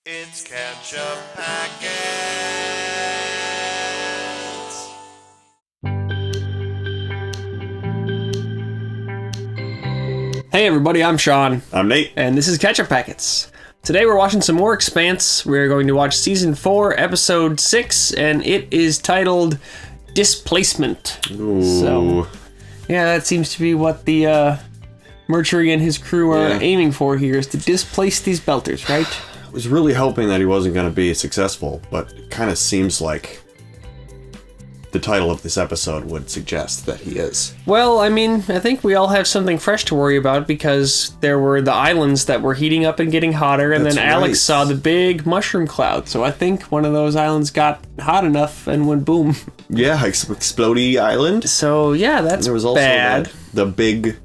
It's Ketchup Packets. Hey everybody, I'm Sean. I'm Nate. And this is Ketchup Packets. Today we're watching some more Expanse. We're going to watch Season 4, Episode 6, and it is titled Displacement. Ooh. So, yeah, that seems to be what the Mercury and his crew are aiming for here, is to displace these belters, right? I was really hoping that he wasn't going to be successful, but it kind of seems like the title of this episode would suggest that he is. Well, I mean, I think we all have something fresh to worry about because there were the islands that were heating up and getting hotter, and That's then Alex right. saw the big mushroom cloud. So I think one of those islands got hot enough and went boom. Yeah, Explodey Island. So yeah, that's There was also bad. the big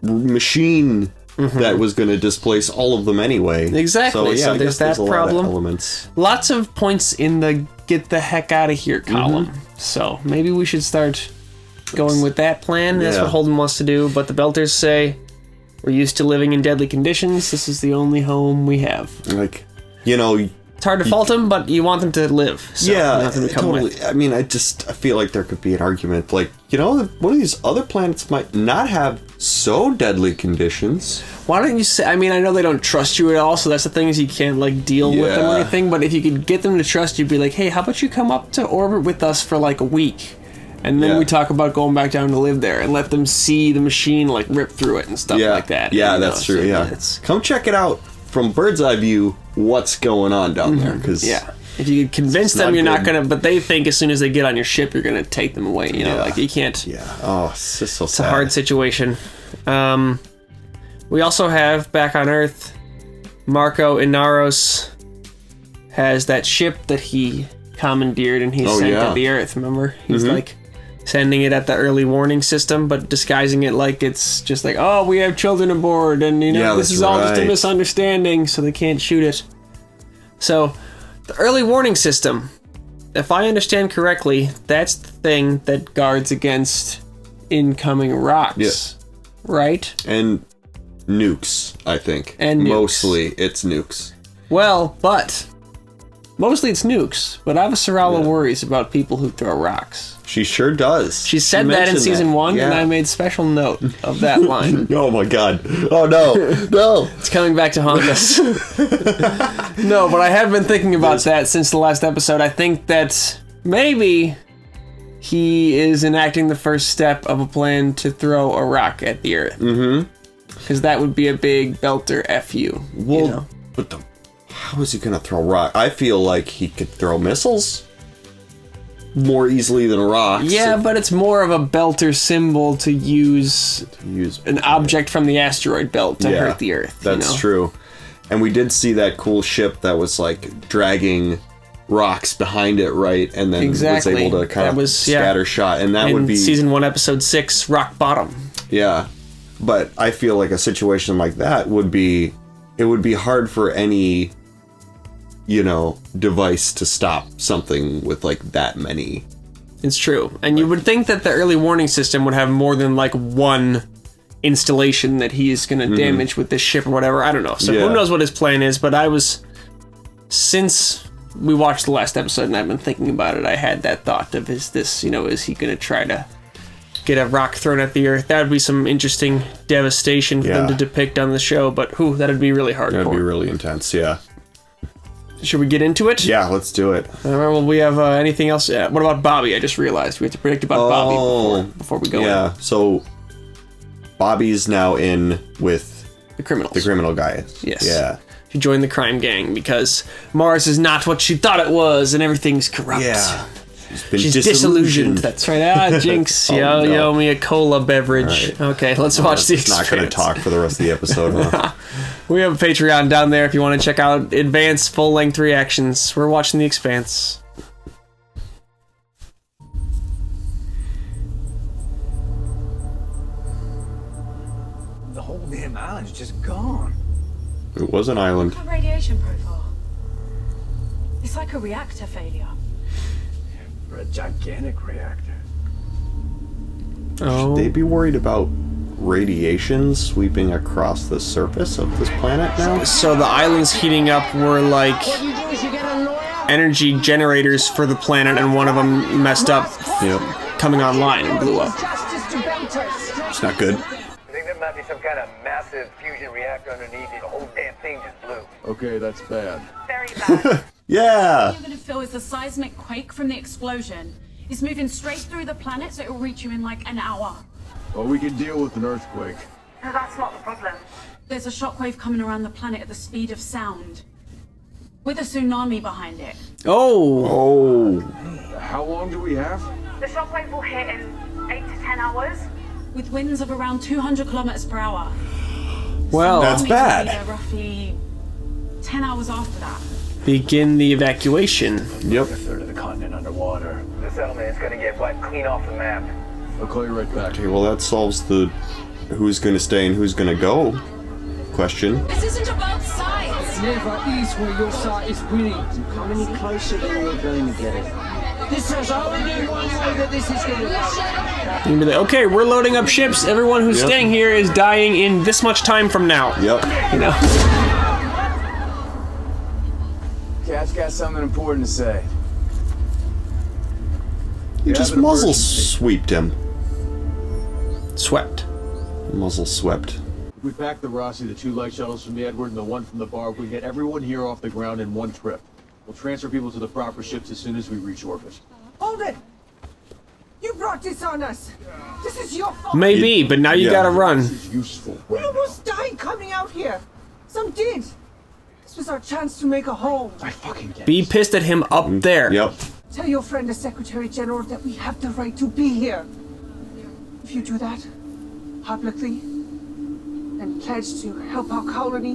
machine that was going to displace all of them anyway. Exactly, so I there's guess that a lot of problem. elements. Lots of points in the get the heck out of here column. So maybe we should start going with that plan. That's Yeah. what Holden wants to do. But the Belters say, we're used to living in deadly conditions. This is the only home we have. Like, you know, It's hard to fault them, but you want them to live. So you want them to come totally. with. I mean, I feel like there could be an argument, like, you know, one of these other planets might not have so deadly conditions. Why don't you say, I mean, I know they don't trust you at all, so that's the thing, is you can't, like, deal with them or Yeah. anything, but if you could get them to trust you, be like, hey, how about you come up to orbit with us for, like, a week? And then Yeah. we talk about going back down to live there and let them see the machine, like, rip through it and stuff like that. Yeah, You know, that's true. so Yeah, come check it out from bird's eye view. What's going on down there? Because yeah. If you could convince them not you're not good. gonna, but they think as soon as they get on your ship, you're gonna take them away. You know, Yeah. like you can't. yeah. Oh, it's just so It's sad. a hard situation. We also have back on Earth, Marco Inaros has that ship that he commandeered and he sent yeah. to the Earth. Remember, he's like sending it at the early warning system, but disguising it like it's just like, oh, we have children aboard, and you know Yeah, this that's is all just a right. misunderstanding, so they can't shoot it. So, the early warning system, if I understand correctly, that's the thing that guards against incoming rocks. Yes. Right? And nukes, I think. And nukes. Mostly it's nukes. Well, but mostly it's nukes, but Avasarala worries about people who throw rocks. She sure does. She said that in mentioned season that. 1, and Yeah. I made special note of that line. Oh my god. Oh no. No. It's coming back to haunt us. No, but I have been thinking about that since the last episode. I think that maybe he is enacting the first step of a plan to throw a rock at the Earth. Mm-hmm. Because that would be a big belter FU. Well, you know? but how is he gonna throw rock? I feel like he could throw missiles more easily than rocks. Yeah, but it's more of a belter symbol to use an object from the asteroid belt to hurt the Earth. That's true. And we did see that cool ship that was like dragging rocks behind it, right? And then was able to kind of scatter shot. And that in would be season 1, episode 6, Rock Bottom. Yeah. But I feel like a situation like that would be hard for any, you know, device to stop something with like that many. It's true. And you would think that the early warning system would have more than like one installation that he is going to damage with this ship or whatever. I don't know. So who knows what his plan is, but since we watched the last episode and I've been thinking about it, I had that thought of, is he going to try to get a rock thrown at the Earth? That would be some interesting devastation for them to depict on the show, but that'd be really hardcore. That'd be really intense, yeah. Should we get into it? Yeah, let's do it. Well, we have anything else? What about Bobby? I just realized we have to predict about Bobby before we go in. Yeah, so Bobby's now in with The criminals. the criminal guy. Yes. Yeah. She joined the crime gang because Mars is not what she thought it was and everything's corrupt. Yeah. She's disillusioned. That's right. Jinx. Oh, you no. owe me a cola beverage. Right. Okay, let's watch the It's not going to Expanse. talk for the rest of the episode, huh? We have a Patreon down there if you want to check out advanced full-length reactions. We're watching The Expanse. The whole damn island's just gone. It was an island. That radiation profile. It's like a reactor failure. For a gigantic reactor. Oh. Should they be worried about radiation sweeping across the surface of this planet now. So the islands heating up were like energy generators for the planet, and one of them messed up Yep. coming online and blew up. It's not good. I think there might be some kind of massive fusion reactor underneath it. The whole damn thing just blew. Okay, that's bad. Very bad. Yeah. What you're gonna feel is the seismic quake from the explosion. It's moving straight through the planet, so it will reach you in like an hour. Well, we can deal with an earthquake. No, that's not the problem. There's a shockwave coming around the planet at the speed of sound, with a tsunami behind it. Oh, Oh. How long do we have? The shockwave will hit in 8 to 10 hours, with winds of around 200 kilometers per hour. well, That's Tsunamis will bad. be there roughly 10 hours after that. begin the evacuation. Yep. A third of the continent underwater. The settlement is gonna get wiped clean off the map. I'll call you right back. Okay, well that solves the who's going to stay and who's going to go question. This isn't about sides. Never is where your side is winning. Come any closer, then we're going to get it. This says only one way that this is going to go. You can be like, okay, we're loading up ships. Everyone who's Yep. staying here is dying in this much time from now. Yep. You know. Cat's got something important to say. You just have an muzzle emergency. sweeped him. Swept. Muzzle swept. We packed the Rossi, the 2 light shuttles from the Edward, and the 1 from the Barb. We get everyone here off the ground in 1 trip. We'll transfer people to the proper ships as soon as we reach orbit. Holden! You brought this on us. This is your fault. Maybe, but now you Yeah. gotta run. This is useful. We almost died coming out here. Some did. This was our chance to make a home. I fucking get Be pissed at him up there. Yep. Tell your friend, the Secretary General, that we have the right to be here. If you do that, publicly, and pledge to help our colony,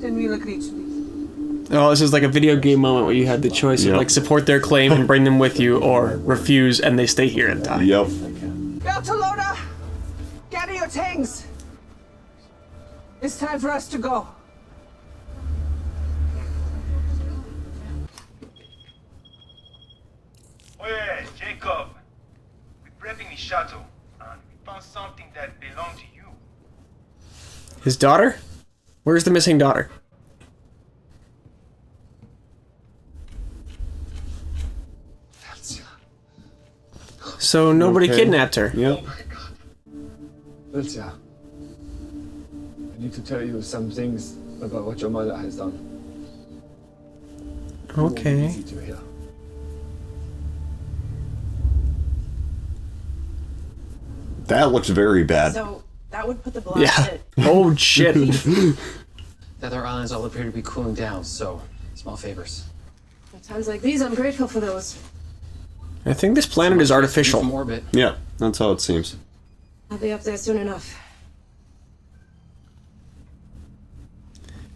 then we'll agree to leave. Oh, this is like a video game moment where you had the choice of Yep. like support their claim and bring them with you, or refuse and they stay here and die. Yep. Beltalona, gather your things. It's time for us to go. Oh yeah, Jacob. We're prepping the shuttle, and we found something that belonged to you. His daughter? Where's the missing daughter? So nobody Okay. kidnapped her. Yep. Ilsa, I need to tell you some things about what your mother has done. Okay. Easy to hear. That looks very bad. So that would put the blast Yeah. at Oh shit. The other islands all appear to be cooling down, so small favors. At times like these, I'm grateful for those. I think this planet is From artificial. orbit. Yeah, that's how it seems. I'll be up there soon enough.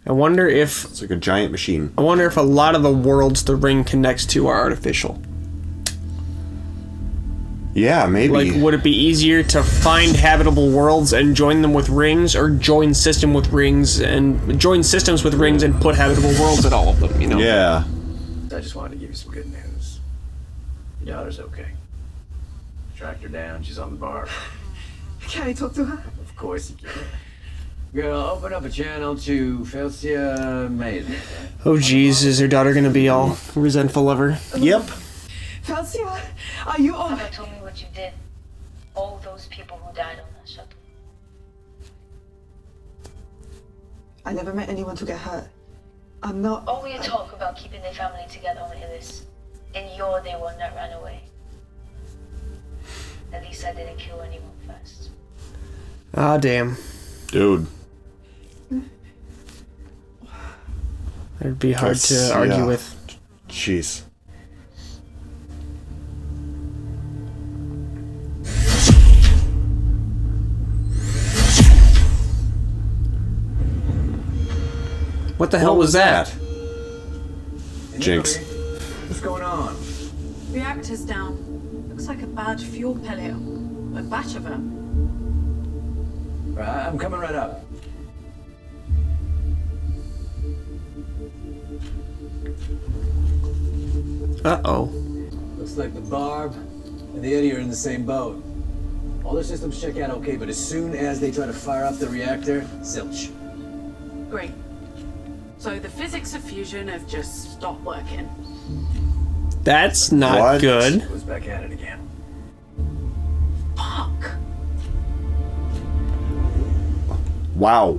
I wonder if It's like a giant machine. a lot of the worlds the ring connects to are artificial. Yeah, maybe. Like, would it be easier to find habitable worlds and join them with rings, or join systems with rings and put habitable worlds at all of them? You know? Yeah. I just wanted to give you some good news. Your daughter's okay. Tracked her down, she's on the bar. Can I talk to her? Of course you can. We're gonna open up a channel to Felsia Maiden. Oh jeez, is her daughter gonna be all resentful of her? Yep. Felsia, are you all... Papa told me what you did. All those people who died on that shuttle. I never met anyone to get hurt. I'm not... All you talk about keeping their family together on Illis. And you're the one that ran away. At least I didn't kill anyone first. Ah, damn. Dude. It'd be hard That's- to argue yeah. with. Jeez. What the hell was that? Jinx. What's going on? Reactor's down. Looks like a bad fuel pellet. A batch of them. I'm coming right up. Uh-oh. Looks like the Barb and the Eddie are in the same boat. All their systems check out okay, but as soon as they try to fire up the reactor, zilch. Great. So the physics of fusion have just stopped working. That's not What? good. Goes back at it again. Fuck. Wow.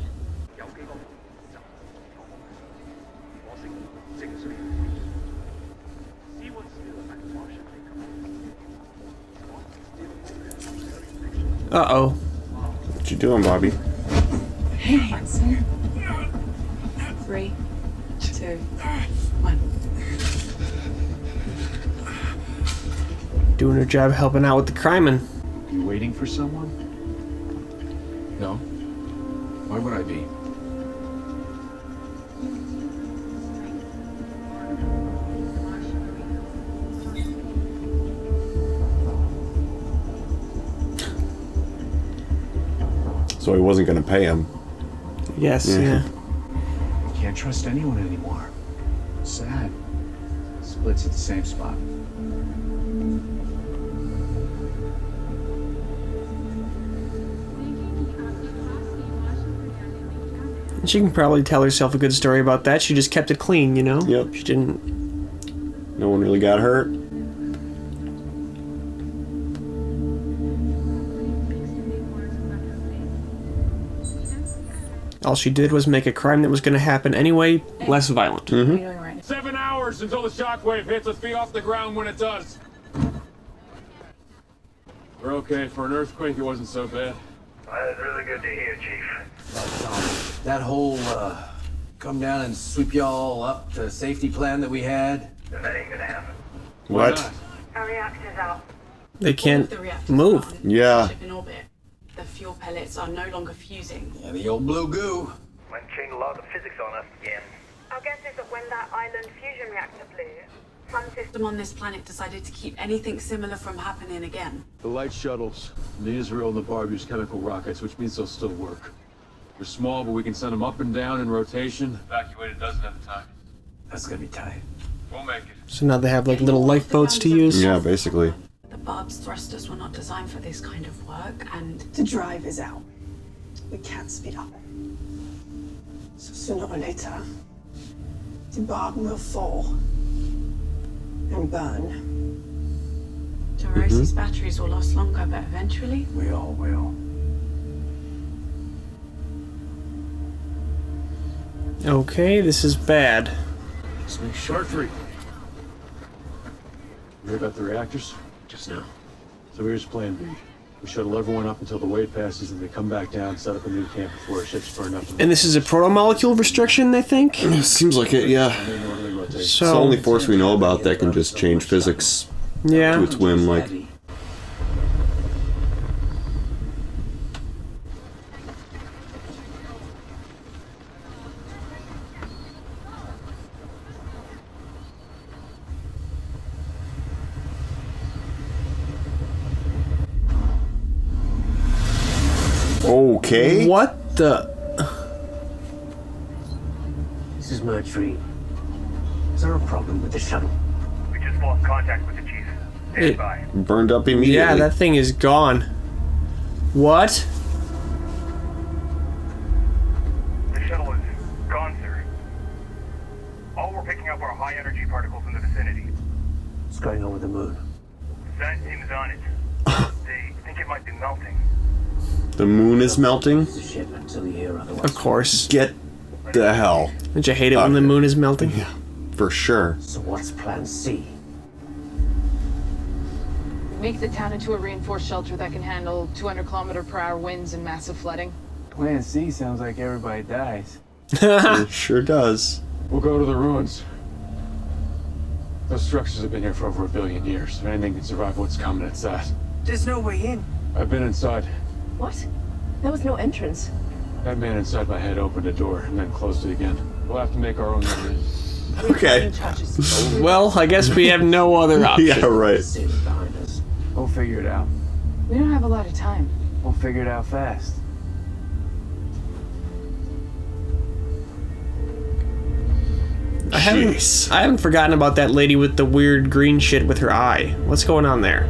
Uh-oh. What you doing, Bobby? Hands. 3, 2, 1. Doing her job helping out with the crimin'. You waiting for someone? No. Why would I be? So he wasn't going to pay him. Yes, Yeah. yeah. Can't trust anyone anymore. Sad. Splits at the same spot. She can probably tell herself a good story about that. She just kept it clean, you know? Yep. She didn't... No one really got hurt. All she did was make a crime that was going to happen anyway, less violent. Mm-hmm. 7 hours until the shockwave hits. Let's be off the ground when it does. We're okay. For an earthquake, it wasn't so bad. That's really good to hear, Chief. That whole, come down and sweep y'all up to safety plan that we had? That ain't gonna happen. What? not? Our reactor's out. They can't The reactor's move. down. Yeah. Ship in orbit. The fuel pellets are no longer fusing. Yeah, the old blue goo. Might change a lot of the physics on us again. Our guess is that when that island fusion reactor blew, some system System on this planet decided to keep anything similar from happening again. The light shuttles, the Israel and the Barb use chemical rockets, which means they'll still work. They're small, but we can send them up and down in rotation. Evacuated doesn't have the time. That's gonna be tight. We'll make it. So now they have like little lifeboats to use. Yeah, basically. The Barb's thrusters were not designed for this kind of work, and The drive is out. We can't speed up. So sooner or later, the barb will fall and burn. Dorosi's batteries will last longer, but eventually, We all will. Okay, this is bad. Just make sure. Three. You hear about the reactors? Just now. So here's plan B. We shuttle everyone up until the wave passes, and they come back down, set up a new camp before our ships burn up. And this is a proto-molecule restriction, they think? Seems like it, yeah. Main orderly rotation. It's the So, only force we know about that can just change physics to yeah. its whim, like. Heavy. Okay. What the... This is Mercury. Is there a problem with the shuttle? We just lost contact with the Chief. Stand It- by. Burned up immediately. Yeah, that thing is gone. What? The shuttle is gone, sir. All we're picking up are high-energy particles in the vicinity. What's going on with the moon? The science team is on it. They think it might be melting. The moon is melting? The ship until you hear otherwise. Of course. Get the hell. Don't you hate it when the moon is melting? Yeah, for sure. So what's plan C? Make the town into a reinforced shelter that can handle 200-kilometer-per-hour winds and massive flooding. Plan C sounds like everybody dies. It sure does. We'll go to the ruins. Those structures have been here for over 1 billion years. If anything can survive what's coming, it's that. There's no way in. I've been inside. What? There was no entrance. That man inside my head opened a door and then closed it again. We'll have to make our own way in. Okay. Well, I guess we have no other option. Yeah, right. Sailing behind us. We'll figure it out. We don't have a lot of time. We'll figure it out fast. I haven't forgotten about that lady with the weird green shit with her eye. What's going on there?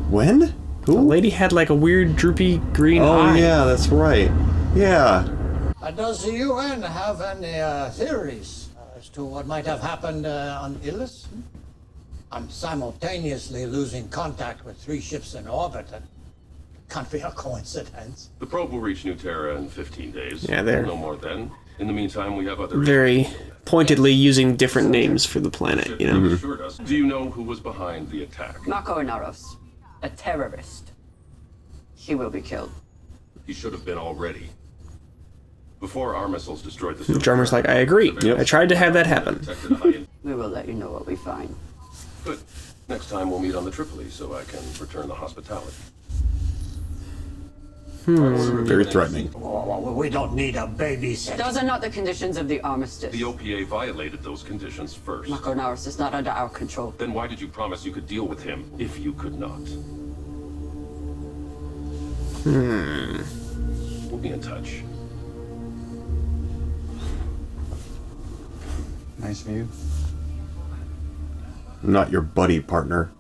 When? The lady had like a weird droopy green eye. Oh yeah, that's right. Yeah. Does the UN have any theories as to what might have happened on Ilus? I'm simultaneously losing contact with 3 ships in orbit. That can't be a coincidence. The probe will reach New Terra in 15 days. Yeah, they're no more then. In the meantime, we have other very pointedly using different names for the planet, you know. assured us. Do you know who was behind the attack? Mako Naros, a terrorist. He will be killed. He should have been already. Before our missiles destroyed the The drummer's like, I agree. I tried to have that happen. We will let you know what we find. Good. Next time we'll meet on the Tripoli so I can return the hospitality. Very threatening. We don't need a babysitter. Those are not the conditions of the armistice. The OPA violated those conditions first. Mako Naros is not under our control. Then why did you promise you could deal with him if you could not? We'll be in touch. Nice view. Not your buddy partner.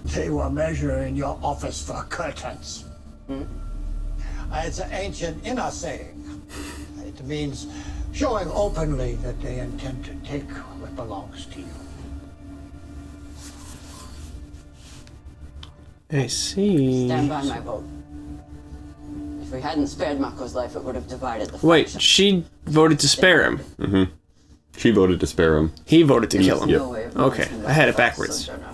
They were measuring your office for curtains. It's an ancient Inna saying. It means showing openly that they intend to take what belongs to you. I see. Stand by my vote. If we hadn't spared Mako's life, it would have divided the Wait, faction. she voted to spare him. Mm-hmm. She voted to spare him. He voted to kill him. Yep. No way of Okay, knowing I had it that, backwards. Sojourner.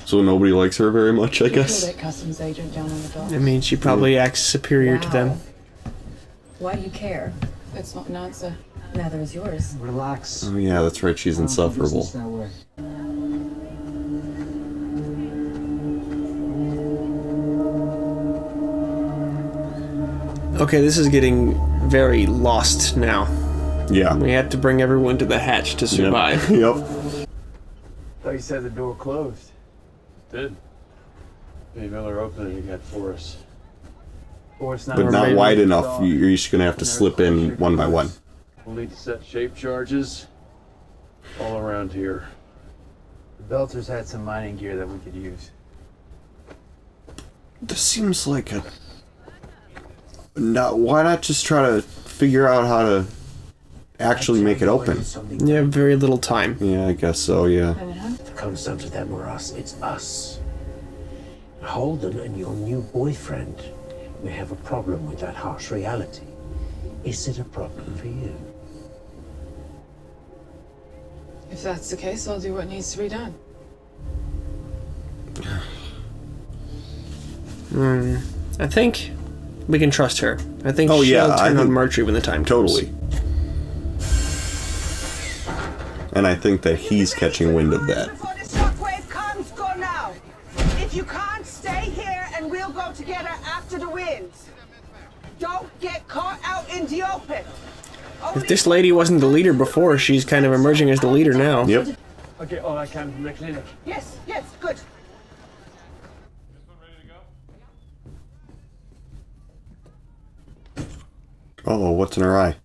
So nobody likes her very much, I guess. That customs agent down on the dock. I mean, she probably acts superior to them. Why do you care? It's not an answer. Neither is yours. Relax. Oh yeah, that's right. She's insufferable. Business that way. Okay, this is getting very lost now. Yeah. We had to bring everyone to the hatch to survive. Yep. Thought you said the door closed. Did. Hey, Miller opened it again for us. Or it's not. But not wide enough. You're just gonna have to slip in one by one. We'll need to set shape charges all around here. The Belters had some mining gear that we could use. This seems like a. No, why not just try to figure out how to actually make it open? You have very little time. Yeah, I guess so. Yeah. If it comes down to them or us, it's us. Holden and your new boyfriend may have a problem with that harsh reality. Is it a problem for you? If that's the case, I'll do what needs to be done. I think we can trust her. I think Oh, she'll yeah, I turn on think- Marjorie when the time comes. Totally. And I think that he's catching wind of that. Before the shockwave comes, go now. If you can't, stay here and we'll go together after the wind. Don't get caught out in the open. If this lady wasn't the leader before, she's kind of emerging as the leader now. Yep. Okay, all I can from the clinic. Yes, yes, good. Oh, what's in her eye?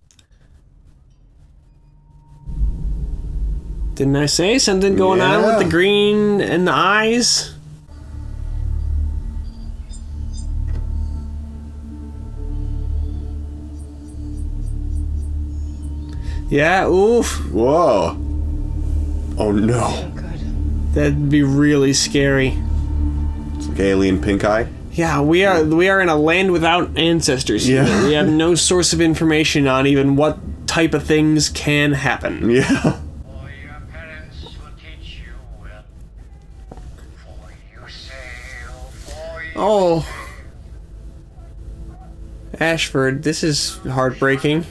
Didn't I say something going on with the green and the eyes? Yeah, oof. Whoa. Oh no. That'd be really scary. It's like alien pink eye. Yeah, we are in a land without ancestors here. Yeah. We have no source of information on even what type of things can happen. Yeah. Oh. Ashford, this is heartbreaking.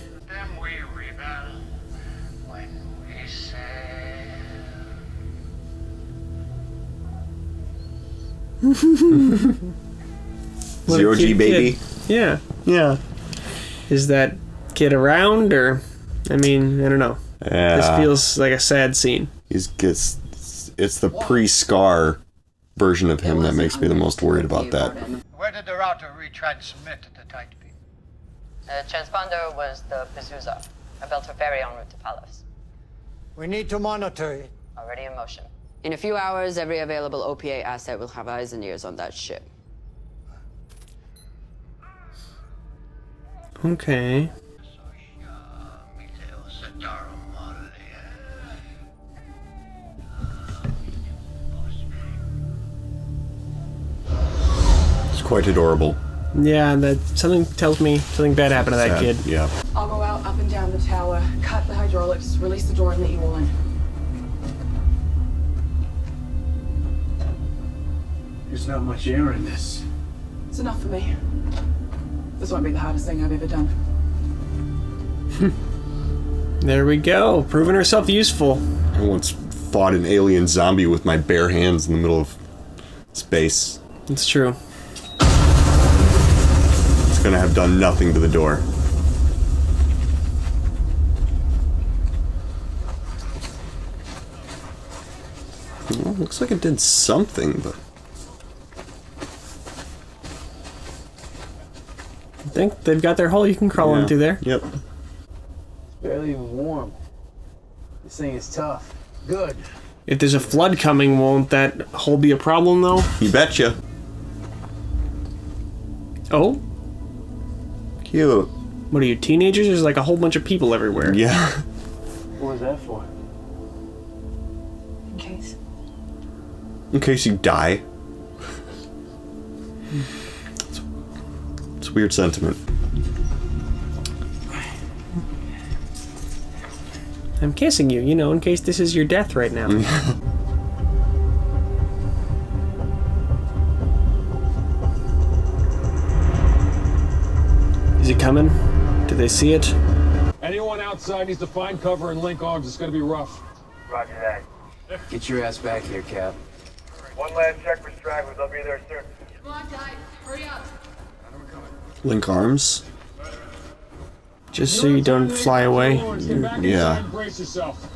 What a Zero G cute baby. kid. Yeah. Yeah. Is that kid around, or I mean, I don't know. This feels like a sad scene. He's gets it's the pre-scar version of him that makes me the most worried about that. Where did the router retransmit the tight beam? The transponder was the Bezuzah. I built a ferry en route to Palos. We need to monitor it. Already in motion. In a few hours, every available OPA asset will have eyes and ears on that ship. Okay. It's quite adorable. Yeah, that something tells me something bad happened to that kid. Yeah. I'll go out, up and down the tower, cut the hydraulics, release the door, and let you all in. There's not much air in this. It's enough for me. This won't be the hardest thing I've ever done. There we go, proving herself useful. I once fought an alien zombie with my bare hands in the middle of space. It's true. It's gonna have done nothing to the door. Well, looks like it did something, but... I think they've got their hole you can crawl into there. Yep. It's barely even warm. This thing is tough. Good. If there's a flood coming, won't that hole be a problem, though? You betcha. Oh? Cute. What are you, teenagers? There's like a whole bunch of people everywhere. Yeah. What was that for? In case. In case you die. It's a weird sentiment. I'm kissing you, you know, in case this is your death right now. Is it coming? Do they see it? Anyone outside needs to find cover and link arms. It's gonna be rough. Roger that. Get your ass back here, Cap. One last check for stragglers. I'll be there soon. Come on, guys, hurry up. Link arms. Just so you don't fly away. Yeah. Brace yourself.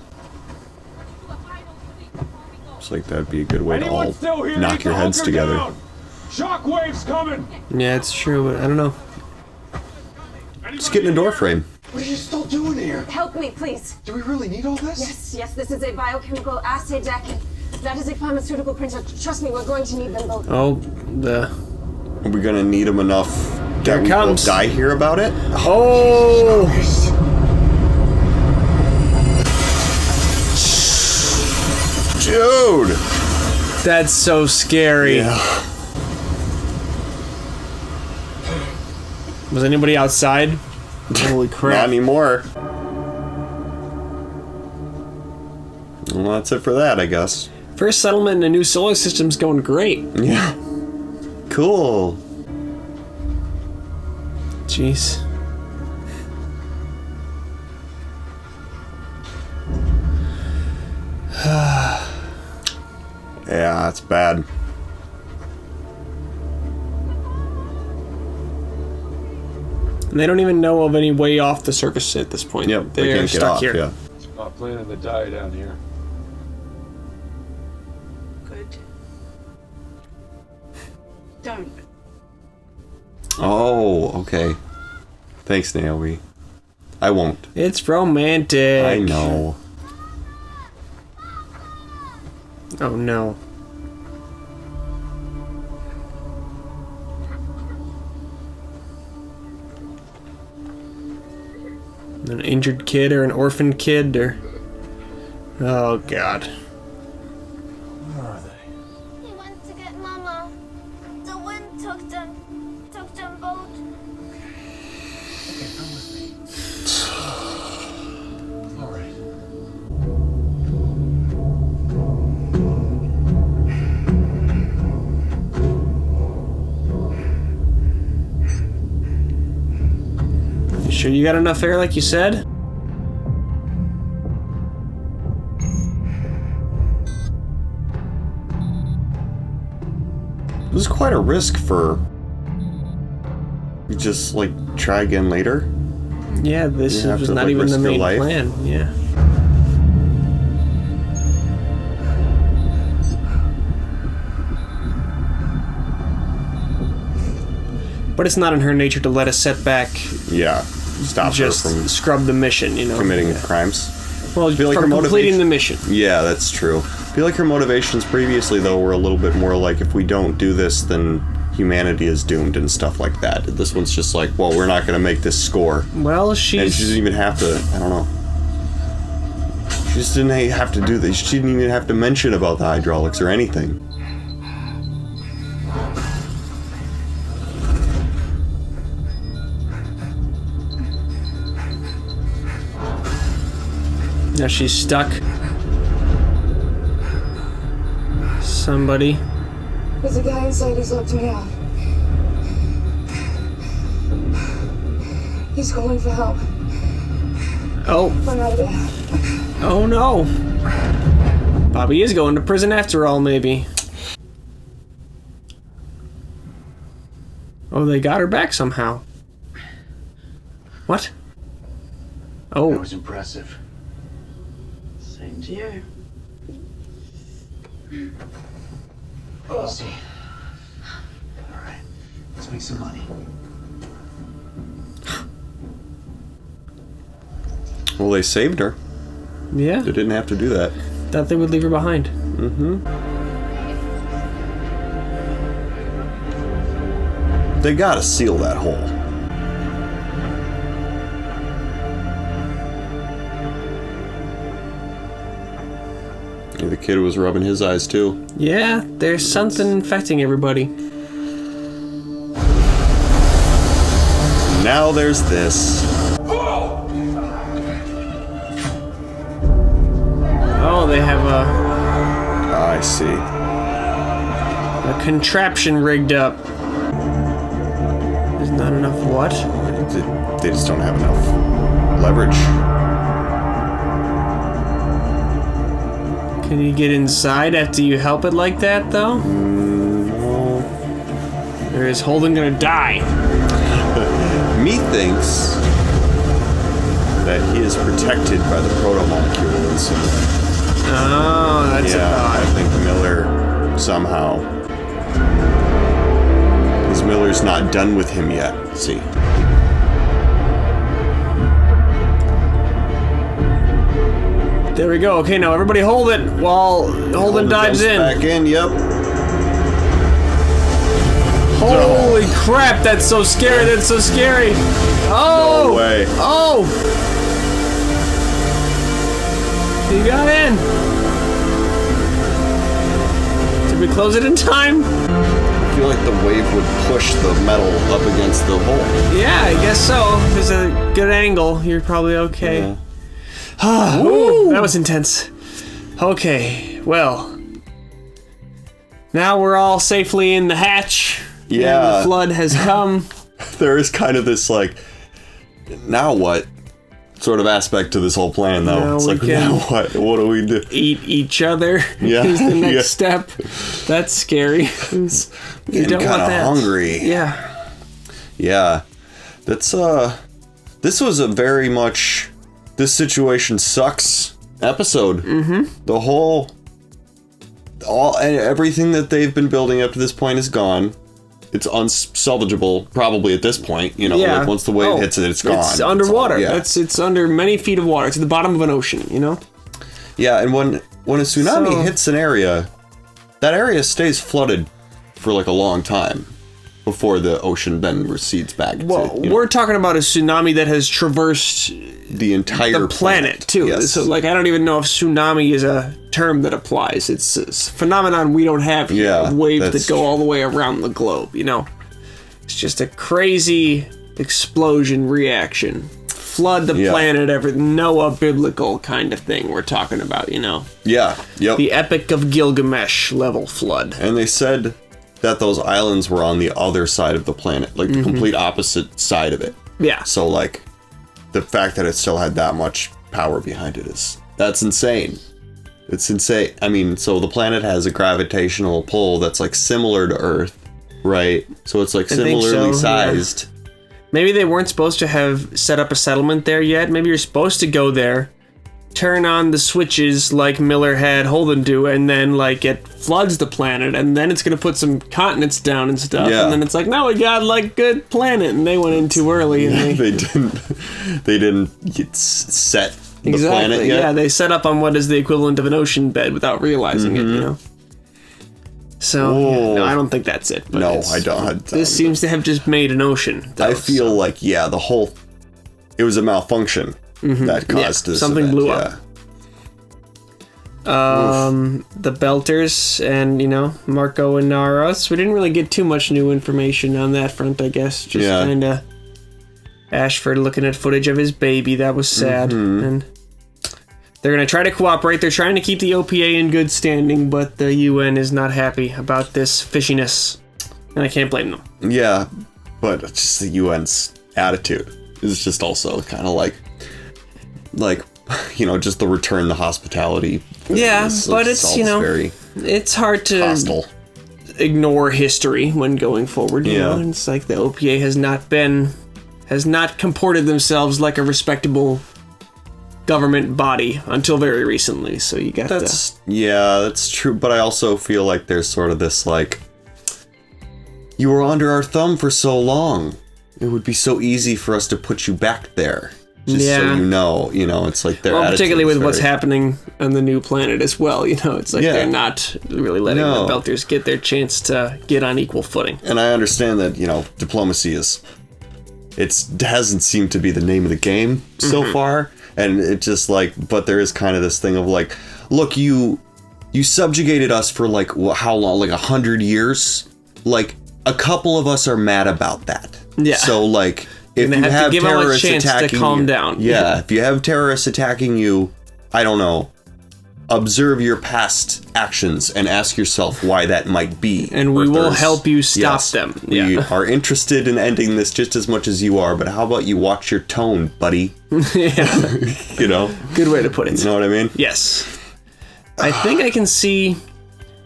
Looks like that'd be a good way to Anyone all still here? knock your heads together. Down. Shockwave's coming. Yeah, it's true, but I don't know. Just get in a door frame. What are you still doing here? Help me, please. Do we really need all this? Yes, this is a biochemical assay deck. That is a pharmaceutical printer. Trust me, we're going to need them both. Oh, the... Are we gonna need them enough that we both die here about it? Oh! Dude! That's so scary. Yeah. Was anybody outside? Holy crap. Not anymore. Well, that's it for that, I guess. First settlement in a new solar system's going great. Yeah. Cool. Jeez. Yeah, that's bad. And they don't even know of any way off the surface at this point. Yep, they They're can't get stuck off, here. yeah. Not planning to die down here. Good. Don't. Oh, okay. Thanks, Naomi. I won't. It's romantic. I know. Oh no. An injured kid or an orphaned kid or... Oh god. Where are they? He went to get Mama. The wind took them both. Okay, come with me. All right. You sure you got enough air like you said? This is quite a risk for... You just, like, try again later? Yeah, this You have was to, not like, even the risk your main life? plan. Yeah. But it's not in her nature to let a setback stop just her from scrub the mission, you know? committing crimes. Well, feel like from her completing the mission. Yeah, that's true. I feel like her motivations previously, though, were a little bit more like, if we don't do this, then humanity is doomed and stuff like that. This one's just like, well, we're not going to make this score. Well, And she doesn't even have to, I don't know. She just didn't have to do this. She didn't even have to mention about the hydraulics or anything. Now she's stuck. Somebody. There's a guy inside who's locked me out. He's calling for help. Oh. I'm out of there. Oh no. Bobby is going to prison after all, maybe. Oh, they got her back somehow. What? Oh. That was impressive. Same to you. Easy. Alright, let's make some money. Well, they saved her. Yeah. They didn't have to do that. Thought they would leave her behind. Mm-hmm. They gotta seal that hole. Yeah, the kid was rubbing his eyes too. Yeah, there's something infecting everybody. Now there's this. Oh, they have a I see. contraption rigged up. There's not enough what? They just don't have enough leverage. Can you get inside after you help it like that, though? No. Or is Holden gonna die? Me thinks that he is protected by the proto-molecule in some way. Oh, that's a thought. I think Miller somehow... Because Miller's not done with him yet, see. There we go. Okay, now everybody hold it while Holden dives in. Back in, yep. Holy crap, that's so scary, that's so scary. Oh! No way. Oh! He got in. Did we close it in time? I feel like the wave would push the metal up against the hole. Yeah, I guess so. If there's a good angle, you're probably okay. Yeah. Ooh, that was intense. Okay, well. Now we're all safely in the hatch. Yeah. And the flood has come. There is kind of this, like, now what sort of aspect to this whole plan, though. Now it's we like, can now what? What do we do? Eat each other. Yeah. Is the next Yeah. step. That's scary. You Getting don't want kind of that. hungry. Yeah. Yeah. That's, this was a very much, this situation sucks episode. Mm-hmm. The whole, everything that they've been building up to this point is gone. It's unsalvageable, probably at this point. You know, Yeah. like once the wave hits it, it's gone. It's underwater. It's It's under many feet of water. It's at the bottom of an ocean, you know? Yeah, and when a tsunami So- hits an area, that area stays flooded for like a long time before the ocean then recedes back. Well, we're talking about a tsunami that has traversed the entire the planet too. Yes. So, like, I don't even know if tsunami is a term that applies. It's a phenomenon we don't have here. Yeah, Waves that's that go all the way around the globe, you know? It's just a crazy explosion reaction. Flood the planet, everything. Noah biblical kind of thing we're talking about, you know? Yeah, yep. The Epic of Gilgamesh level flood. And they said that those islands were on the other side of the planet, like the complete opposite side of it. Yeah. So, like, the fact that it still had that much power behind it that's insane. It's insane. I mean, so the planet has a gravitational pull that's like similar to Earth, right? So it's like I think similarly so, yeah. sized. Maybe they weren't supposed to have set up a settlement there yet. Maybe you're supposed to go there turn on the switches like Miller had Holden do, and then like it floods the planet, and then it's gonna put some continents down and stuff, and then it's like, no, we got like good planet, and they went in too early, and they didn't get set the planet yet. Yeah, they set up on what is the equivalent of an ocean bed without realizing it, you know. So no, I don't think that's it. But no, I don't. This seems to have just made an ocean. Though, I feel like it was a malfunction that caused this. Something event, blew up. The Belters and, Marco and Naros. We didn't really get too much new information on that front, I guess. Just kind of Ashford looking at footage of his baby. That was sad. And they're going to try to cooperate. They're trying to keep the OPA in good standing, but the UN is not happy about this fishiness. And I can't blame them. Yeah, but just the UN's attitude is just also kind of like, just the return to hospitality. Yeah, but it's, very it's hard to hostile. Ignore history when going forward, you know? And it's like the OPA has not comported themselves like a respectable government body until very recently, so you got that's true, but I also feel like there's sort of this, like, you were under our thumb for so long. It would be so easy for us to put you back there. Just so it's like their attitude. Particularly with what's happening on the new planet as well, it's like they're not really letting the Belters get their chance to get on equal footing. And I understand that, diplomacy hasn't seemed to be the name of the game so far, and it just but there is kind of this thing of like, look, you subjugated us for like how long, like 100 years, like a couple of us are mad about that. Yeah. So like, if you have terrorists attacking you, calm down. Yeah, if you have terrorists attacking you, I don't know, observe your past actions and ask yourself why that might be. And we will help you stop them. We are interested in ending this just as much as you are, but how about you watch your tone, buddy? Yeah. Good way to put it. You know what I mean? Yes. I think I can see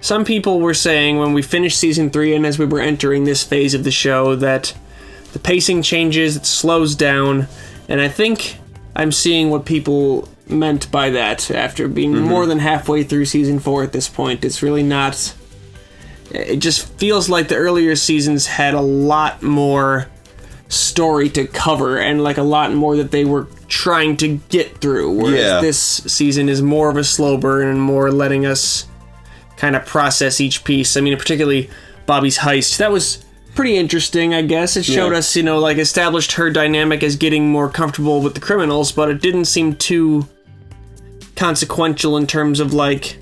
some people were saying when we finished season 3 and as we were entering this phase of the show that the pacing changes, it slows down, and I think I'm seeing what people meant by that after being more than halfway through season 4 at this point. It's really not... It just feels like the earlier seasons had a lot more story to cover and like a lot more that they were trying to get through, whereas this season is more of a slow burn and more letting us kind of process each piece. I mean, particularly Bobby's heist. That was pretty interesting, I guess. It showed us, established her dynamic as getting more comfortable with the criminals, but it didn't seem too consequential in terms of, like,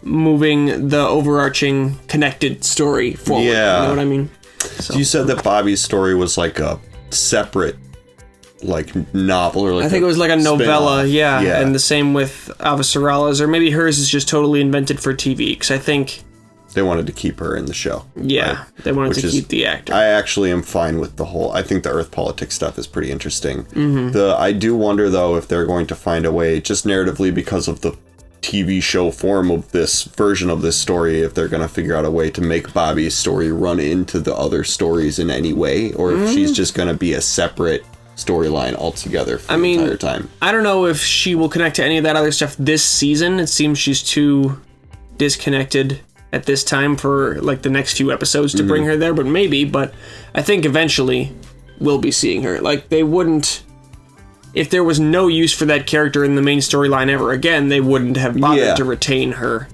moving the overarching connected story forward. Yeah. You know what I mean? So you said that Bobby's story was, like, a separate, like, novel or like I think it was like a novella, yeah. And the same with Avasarala's, or maybe hers is just totally invented for TV, because I think they wanted to keep her in the show. Yeah, right? They wanted to keep the actor. I actually am fine with the whole... I think the Earth politics stuff is pretty interesting. I do wonder, though, if they're going to find a way, just narratively because of the TV show form of this version of this story, if they're going to figure out a way to make Bobby's story run into the other stories in any way, or if she's just going to be a separate storyline altogether for the entire time. I don't know if she will connect to any of that other stuff this season. It seems she's too disconnected at this time for like the next few episodes to bring her there, but I think eventually we'll be seeing her. Like, they wouldn't, if there was no use for that character in the main storyline ever again, they wouldn't have bothered to retain her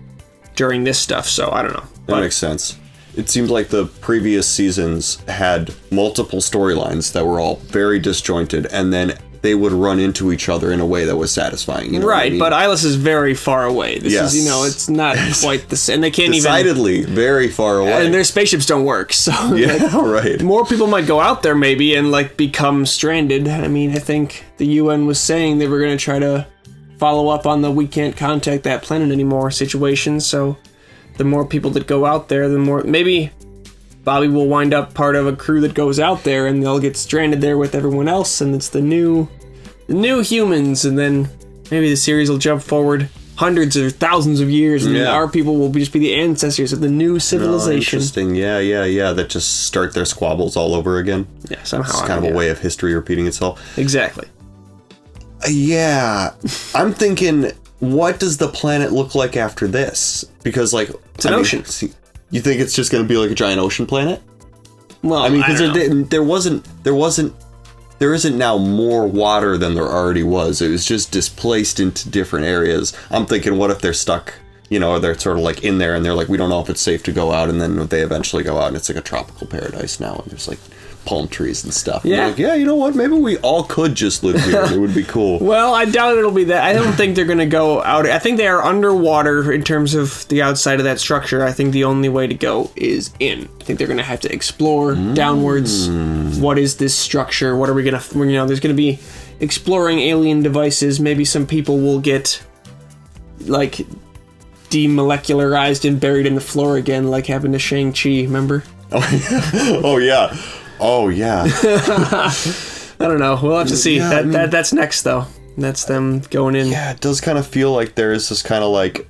during this stuff, so I don't know. That makes sense. It seemed like the previous seasons had multiple storylines that were all very disjointed, and then they would run into each other in a way that was satisfying. You know right, what I mean? But Ilis is very far away. This is, it's not quite the same. And they can't decidedly very far away. And their spaceships don't work, so... right. More people might go out there, maybe, and, like, become stranded. I mean, I think the UN was saying they were going to try to follow up on the we can't contact that planet anymore situation, so the more people that go out there, the more... Maybe Bobby will wind up part of a crew that goes out there, and they'll get stranded there with everyone else, and it's the new humans, and then maybe the series will jump forward hundreds or thousands of years, and our people will just be the ancestors of the new civilization. Interesting, yeah, that just start their squabbles all over again. Yeah, somehow. It's kind of a way of history repeating itself. Exactly. Yeah. I'm thinking, what does the planet look like after this? Because, like... It's an ocean. You think it's just going to be like a giant ocean planet? Well, I mean, because there isn't now more water than there already was. It was just displaced into different areas. I'm thinking, what if they're stuck, or they're sort of like in there and they're like, we don't know if it's safe to go out, and then they eventually go out and it's like a tropical paradise now, and there's like palm trees and stuff. Yeah. And like, yeah, you know what? Maybe we all could just live here. It would be cool. Well, I doubt it'll be that. I don't think they're going to go out. I think they are underwater in terms of the outside of that structure. I think the only way to go is in. I think they're going to have to explore downwards. What is this structure? What are we going to... there's going to be exploring alien devices. Maybe some people will get, like, demolecularized and buried in the floor again, like happened to Shang-Chi, remember? Oh, yeah. Oh, yeah. I don't know. We'll have to see. Yeah, that's next, though. That's them going in. Yeah, it does kind of feel like there is this kind of like...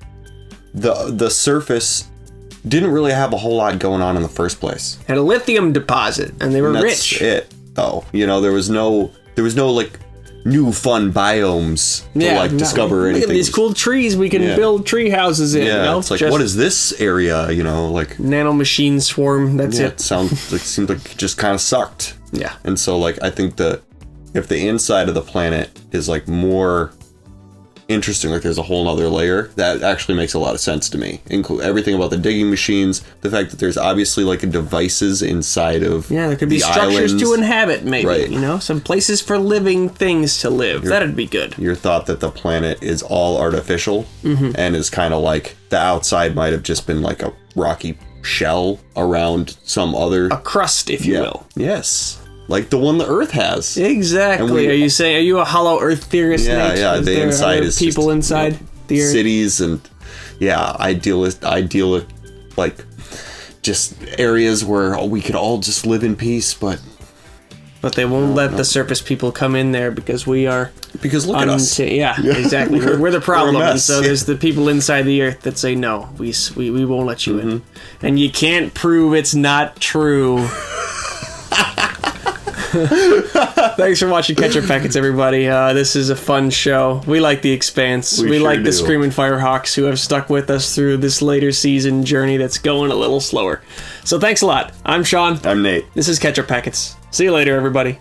The surface didn't really have a whole lot going on in the first place. Had a lithium deposit, and they were rich. That's it, though. There was no like new fun biomes to discover anything. Look at these cool trees we can build tree houses in. Yeah, it's like, what is this area? Like nanomachine swarm. That's it. It seems like it just kind of sucked. Yeah, and so like I think if the inside of the planet is like more interesting, like there's a whole nother layer, that actually makes a lot of sense to me. Include everything about the digging machines, the fact that there's obviously like devices inside of there could be structures to inhabit, maybe, right. Some places for living things to live. That'd be good. Your thought that the planet is all artificial and is kind of like the outside might have just been like a rocky shell around some other... A crust, if you will. Yes. Like the one the Earth has. Exactly. Are you a hollow Earth theorist? Yeah, Nate? yeah. The inside is people just, inside the Earth. Cities and idealist like just areas where we could all just live in peace, but they won't let the surface people come in there because we are. Because look at us. Yeah, exactly. We're the problem, we're a mess. and so there's the people inside the Earth that say no. We won't let you in, and you can't prove it's not true. Thanks for watching Ketchup Packets, everybody. This is a fun show. We like The Expanse. We sure like the Screaming Firehawks who have stuck with us through this later season journey that's going a little slower. So thanks a lot. I'm Sean. I'm Nate. This is Ketchup Packets. See you later, everybody.